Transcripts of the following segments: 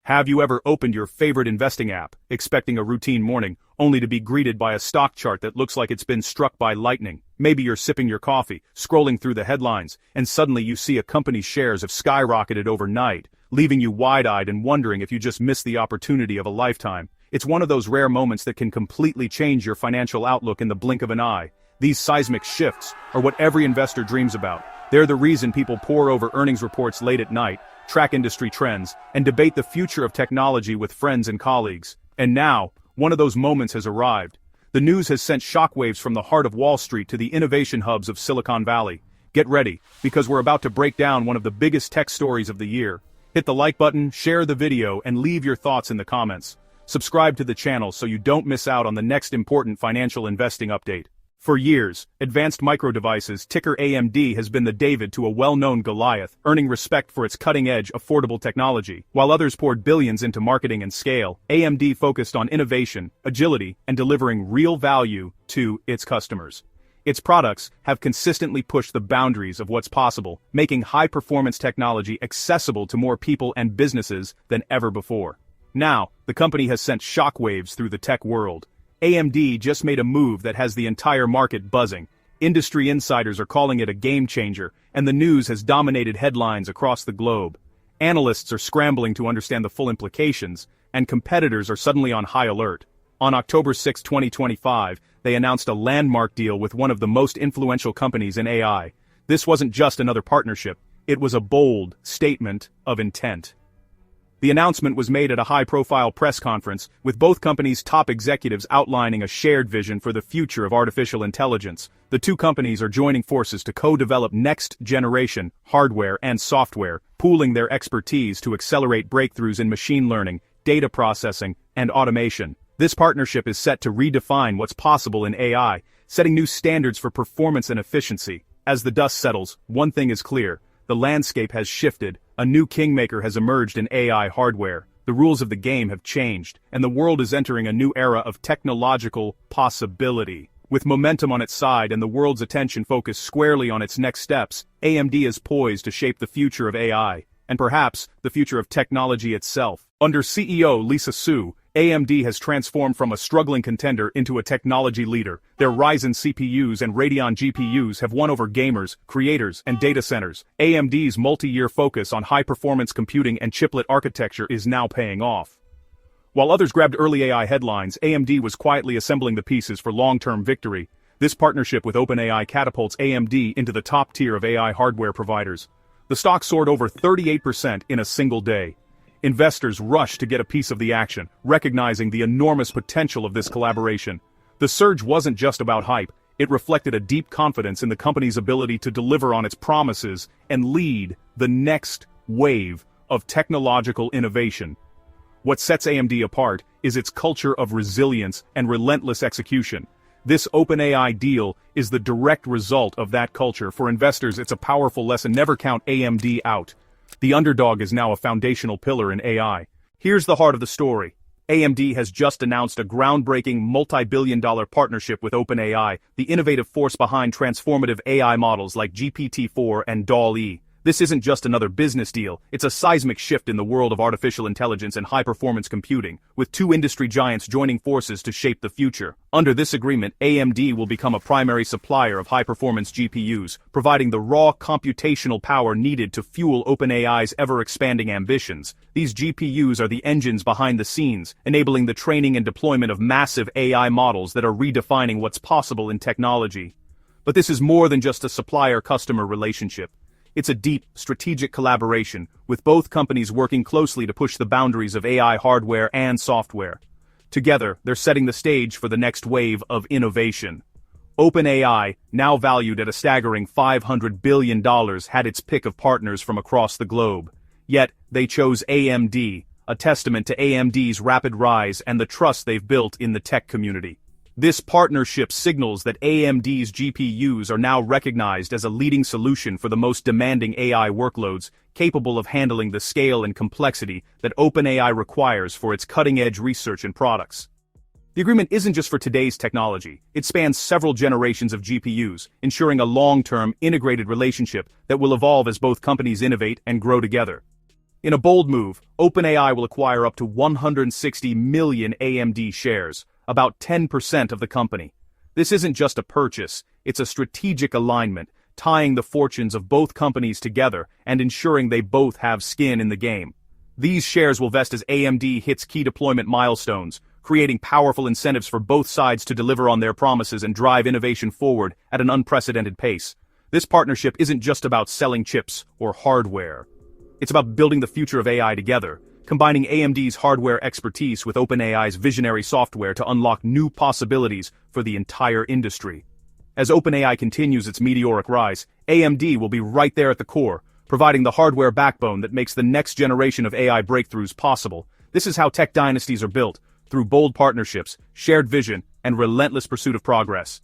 Have you ever opened your favorite investing app, expecting a routine morning, only to be greeted by a stock chart that looks like it's been struck by lightning? Maybe you're sipping your coffee, scrolling through the headlines, and suddenly you see a company's shares have skyrocketed overnight, leaving you wide-eyed and wondering if you just missed the opportunity of a lifetime. It's one of those rare moments that can completely change your financial outlook in the blink of an eye. These seismic shifts are what every investor dreams about. They're the reason people pore over earnings reports late at night, track industry trends, and debate the future of technology with friends and colleagues. And now, one of those moments has arrived. The news has sent shockwaves from the heart of Wall Street to the innovation hubs of Silicon Valley. Get ready, because we're about to break down one of the biggest tech stories of the year. Hit the like button, share the video, and leave your thoughts in the comments. Subscribe to the channel so you don't miss out on the next important financial investing update. For years, Advanced Micro Devices, ticker AMD, has been the David to a well-known Goliath, earning respect for its cutting-edge, affordable technology. While others poured billions into marketing and scale, AMD focused on innovation, agility, and delivering real value to its customers. Its products have consistently pushed the boundaries of what's possible, making high-performance technology accessible to more people and businesses than ever before. Now, the company has sent shockwaves through the tech world. AMD just made a move that has the entire market buzzing. Industry insiders are calling it a game changer, and the news has dominated headlines across the globe. Analysts are scrambling to understand the full implications, and competitors are suddenly on high alert. On October 6, 2025, they announced a landmark deal with one of the most influential companies in AI. This wasn't just another partnership, it was a bold statement of intent. The announcement was made at a high-profile press conference, with both companies' top executives outlining a shared vision for the future of artificial intelligence. The two companies are joining forces to co-develop next-generation hardware and software, pooling their expertise to accelerate breakthroughs in machine learning, data processing, and automation. This partnership is set to redefine what's possible in AI, setting new standards for performance and efficiency. As the dust settles, one thing is clear: the landscape has shifted. A new kingmaker has emerged in AI hardware. The rules of the game have changed, and the world is entering a new era of technological possibility. With momentum on its side and the world's attention focused squarely on its next steps, AMD is poised to shape the future of AI, and perhaps the future of technology itself. Under CEO Lisa Su, AMD has transformed from a struggling contender into a technology leader. Their Ryzen CPUs and Radeon GPUs have won over gamers, creators, and data centers. AMD's multi-year focus on high-performance computing and chiplet architecture is now paying off. While others grabbed early AI headlines, AMD was quietly assembling the pieces for long-term victory. This partnership with OpenAI catapults AMD into the top tier of AI hardware providers. The stock soared over 38% in a single day. Investors rushed to get a piece of the action, recognizing the enormous potential of this collaboration. The surge wasn't just about hype, it reflected a deep confidence in the company's ability to deliver on its promises and lead the next wave of technological innovation. What sets AMD apart is its culture of resilience and relentless execution. This OpenAI deal is the direct result of that culture. For investors, it's a powerful lesson: never count AMD out. The underdog is now a foundational pillar in AI. Here's the heart of the story. AMD has just announced a groundbreaking multi-billion-dollar partnership with OpenAI, the innovative force behind transformative AI models like GPT-4 and DALL-E. This isn't just another business deal, it's a seismic shift in the world of artificial intelligence and high-performance computing, with two industry giants joining forces to shape the future. Under this agreement, AMD will become a primary supplier of high-performance GPUs, providing the raw computational power needed to fuel OpenAI's ever-expanding ambitions. These GPUs are the engines behind the scenes, enabling the training and deployment of massive AI models that are redefining what's possible in technology. But this is more than just a supplier-customer relationship. It's a deep, strategic collaboration, with both companies working closely to push the boundaries of AI hardware and software. Together, they're setting the stage for the next wave of innovation. OpenAI, now valued at a staggering $500 billion, had its pick of partners from across the globe. Yet, they chose AMD, a testament to AMD's rapid rise and the trust they've built in the tech community. This partnership signals that AMD's GPUs are now recognized as a leading solution for the most demanding AI workloads, capable of handling the scale and complexity that OpenAI requires for its cutting-edge research and products. The agreement isn't just for today's technology, it spans several generations of GPUs, ensuring a long-term, integrated relationship that will evolve as both companies innovate and grow together. In a bold move, OpenAI will acquire up to 160 million AMD shares, about 10% of the company. This isn't just a purchase, it's a strategic alignment, tying the fortunes of both companies together and ensuring they both have skin in the game. These shares will vest as AMD hits key deployment milestones, creating powerful incentives for both sides to deliver on their promises and drive innovation forward at an unprecedented pace. This partnership isn't just about selling chips or hardware. It's about building the future of AI together, combining AMD's hardware expertise with OpenAI's visionary software to unlock new possibilities for the entire industry. As OpenAI continues its meteoric rise, AMD will be right there at the core, providing the hardware backbone that makes the next generation of AI breakthroughs possible. This is how tech dynasties are built, through bold partnerships, shared vision, and relentless pursuit of progress.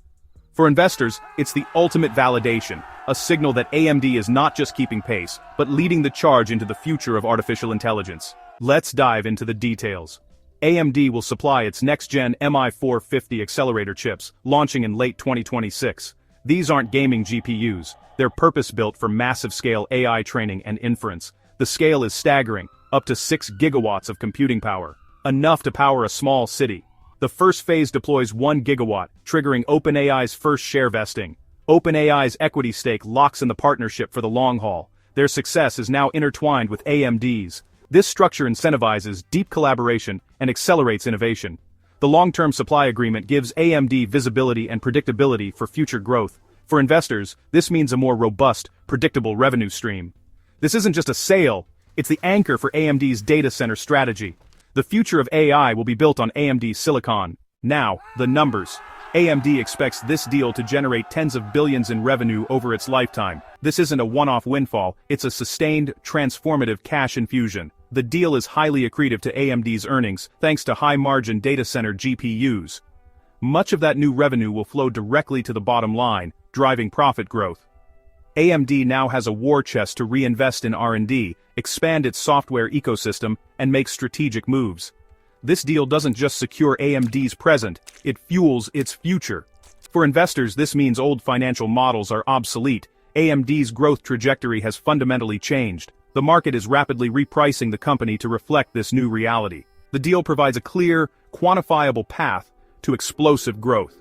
For investors, it's the ultimate validation, a signal that AMD is not just keeping pace, but leading the charge into the future of artificial intelligence. Let's dive into the details. AMD will supply its next-gen MI450 accelerator chips, launching in late 2026. These aren't gaming GPUs, they're purpose-built for massive-scale AI training and inference. The scale is staggering, up to 6 gigawatts of computing power, enough to power a small city. The first phase deploys 1 gigawatt, triggering OpenAI's first share vesting. OpenAI's equity stake locks in the partnership for the long haul. Their success is now intertwined with AMD's. This structure incentivizes deep collaboration and accelerates innovation. The long-term supply agreement gives AMD visibility and predictability for future growth. For investors, this means a more robust, predictable revenue stream. This isn't just a sale, it's the anchor for AMD's data center strategy. The future of AI will be built on AMD silicon. Now, the numbers. AMD expects this deal to generate tens of billions in revenue over its lifetime. This isn't a one-off windfall, it's a sustained, transformative cash infusion. The deal is highly accretive to AMD's earnings, thanks to high-margin data center GPUs. Much of that new revenue will flow directly to the bottom line, driving profit growth. AMD now has a war chest to reinvest in R&D, expand its software ecosystem, and make strategic moves. This deal doesn't just secure AMD's present, it fuels its future. For investors, this means old financial models are obsolete. AMD's growth trajectory has fundamentally changed. The market is rapidly repricing the company to reflect this new reality. The deal provides a clear, quantifiable path to explosive growth.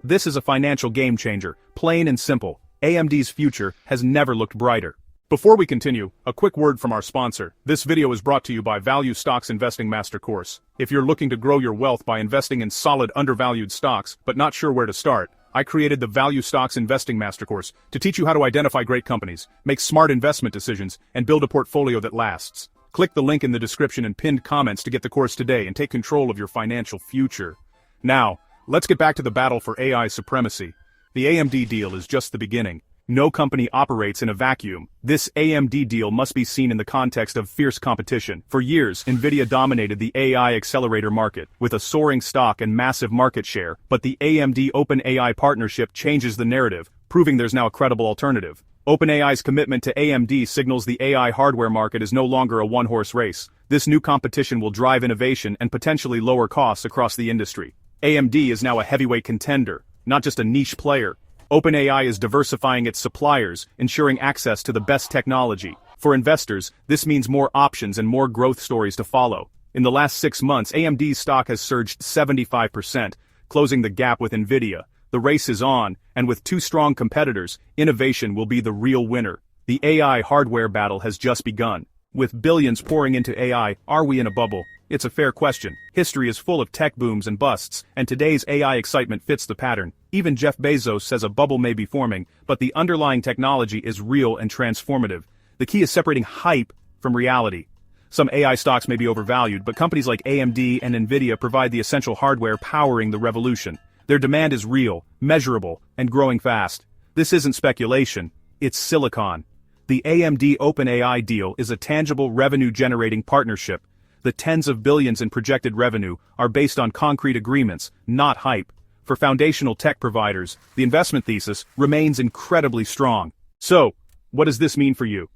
This is a financial game changer, plain and simple. AMD's future has never looked brighter. Before we continue, a quick word from our sponsor. This video is brought to you by Value Stocks Investing Master Course. If you're looking to grow your wealth by investing in solid undervalued stocks, but not sure where to start, I created the Value Stocks Investing Master Course to teach you how to identify great companies, make smart investment decisions, and build a portfolio that lasts. Click the link in the description and pinned comments to get the course today and take control of your financial future. Now, let's get back to the battle for AI supremacy. The AMD deal is just the beginning. No company operates in a vacuum. This AMD deal must be seen in the context of fierce competition. For years, NVIDIA dominated the AI accelerator market, with a soaring stock and massive market share, but the AMD OpenAI partnership changes the narrative, proving there's now a credible alternative. OpenAI's commitment to AMD signals the AI hardware market is no longer a one-horse race. This new competition will drive innovation and potentially lower costs across the industry. AMD is now a heavyweight contender, not just a niche player. OpenAI is diversifying its suppliers, ensuring access to the best technology. For investors, this means more options and more growth stories to follow. In the last 6 months, AMD's stock has surged 75%, closing the gap with NVIDIA. The race is on, and with 2 strong competitors, innovation will be the real winner. The AI hardware battle has just begun. With billions pouring into AI, are we in a bubble? It's a fair question. History is full of tech booms and busts, and today's AI excitement fits the pattern. Even Jeff Bezos says a bubble may be forming, but the underlying technology is real and transformative. The key is separating hype from reality. Some AI stocks may be overvalued, but companies like AMD and NVIDIA provide the essential hardware powering the revolution. Their demand is real, measurable, and growing fast. This isn't speculation, it's silicon. The AMD OpenAI deal is a tangible revenue-generating partnership. The tens of billions in projected revenue are based on concrete agreements, not hype. For foundational tech providers, the investment thesis remains incredibly strong. So, what does this mean for you?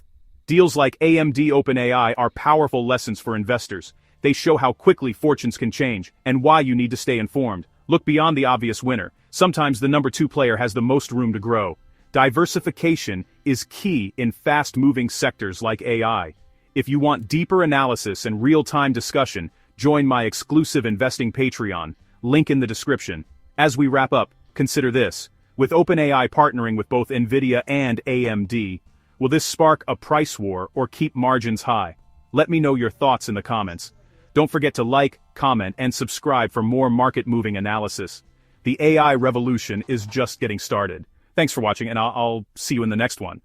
Deals like AMD OpenAI are powerful lessons for investors. They show how quickly fortunes can change, and why you need to stay informed. Look beyond the obvious winner. Sometimes the number 2 player has the most room to grow. Diversification is key in fast-moving sectors like AI. If you want deeper analysis and real-time discussion, join my exclusive investing Patreon, link in the description. As we wrap up, consider this. With OpenAI partnering with both NVIDIA and AMD, will this spark a price war or keep margins high? Let me know your thoughts in the comments. Don't forget to like, comment, and subscribe for more market-moving analysis. The AI revolution is just getting started. Thanks for watching, and I'll see you in the next one.